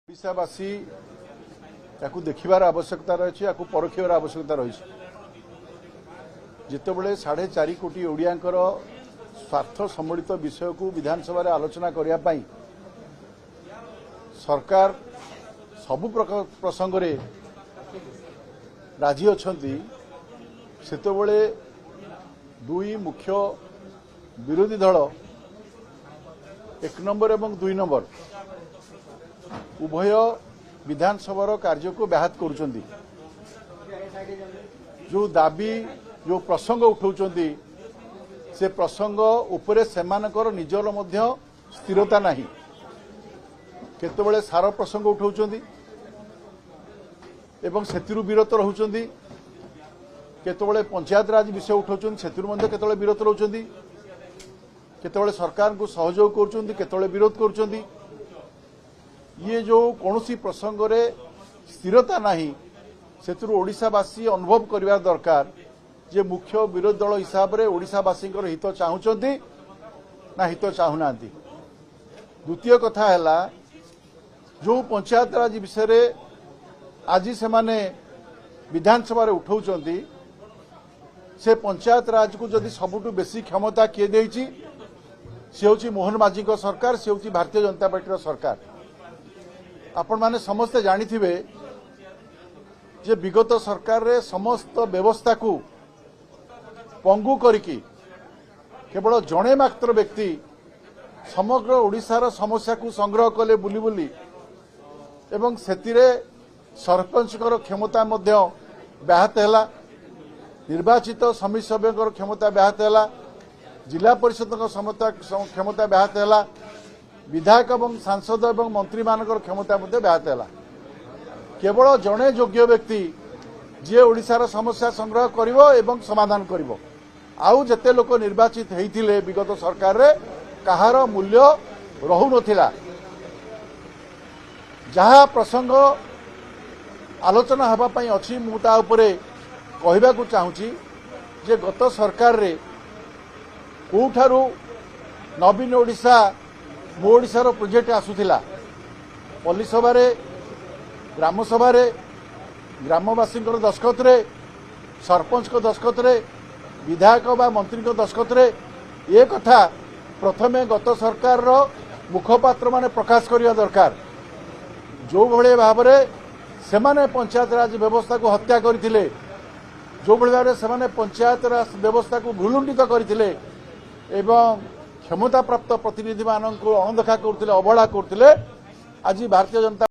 ओडिशावासी याकू देखिबार आवश्यकता रही है, परखिबार आवश्यकता रही है। जितेबले 4.5 कोटी ओडियांकर स्वार्थ सम्मिलित विषय को विधानसभा आलोचना करने सरकार सबु प्रसंग रे राजी अछंती, सेतेबले दुई मुख्य विरोधी दल 1 नंबर एवं 2 नंबर उभय विधानसभा कार्य को व्याहत करुचंदी। जो दाबी जो प्रसंग उठाउचंदी से प्रसंग उपरे सेमानकर निजर मध्य स्थिरता नहीं। केतेबेले सार प्रसंग उठाउचंदी एवं सेतिरु विरत रहउचंदी, केतेबेले पंचायत राज विषय उठाउचंदी सेतिरु मध्य केतेबेले विरत रहउचंदी, केतेबेले सरकार को सहयोग करुचंदी केतेबेले विरोध करुचंदी। ये जो कौनसी प्रसंग रे स्थिरता नहीं सेतुरु ओडिशावासी अनुभव करिवा दरकार जे मुख्य विरोधी दल हिसाब रे ओडिशावासी हित चाहूचंती ना हित चाहूनांती। द्वितीय कथा हैला जो पंचायत राज विषय रे आज से माने विधानसभा रे उठाउचंती से पंचायत राज को जदि सबुठु बेसी क्षमता किए देइची से होची मोहन माझी को सरकार, से होची भारतीय जनता पार्टी सरकार। आपण माने समस्ते जानिथिबे जे विगत सरकार रे समस्त व्यवस्था को पंगु करिकी केवल जणे मात्र व्यक्ति समग्र ओडिशार समस्या को संग्रह कले बुली बुली एवं सेतिरे सरपंचकर क्षमता मध्य व्याहत हैला, निर्वाचित समिति सभ्यकर क्षमता व्याहत हैला, जिला परिषद क्षमता व्याहत हैला, विधायक एवं सांसद एवं मंत्री मानकर क्षमता मध्य व्याहत हैला। केवल जड़े योग्य व्यक्ति जी ओडिशार समस्या संग्रह करिवो एवं समाधान करिवो। आउ जते लोक निर्वाचित हेइथिले विगत सरकार रे कहार मूल्य रहु नथिला। जहा प्रसंग आलोचना हबा पई अछि मु ता उपरे कहबा को चाहूची जे गत सरकार रे कोठारू नवीन ओडिशा मो ओडिशार प्रोजेक्ट आसुथिला पल्ली सभा रे ग्राम सभा रे ग्रामवासी दस्खत रे सरपंच को दस्खत रे विधायक बा मंत्री को दस्खत रे ये कथा प्रथमे गत सरकार रो मुखपात्र माने प्रकाश करिया दरकार। जो भले भाव रे सेमाने पंचायत राज व्यवस्था को हत्या करथिले, जो भले भाव रे सेमाने पंचायत राज व्यवस्था को भूलुंडित करथिले एवं क्षमता प्राप्त प्रतिनिधि मानक अणदेखा करथिले, अवहेला करथिले, आज भारतीय जनता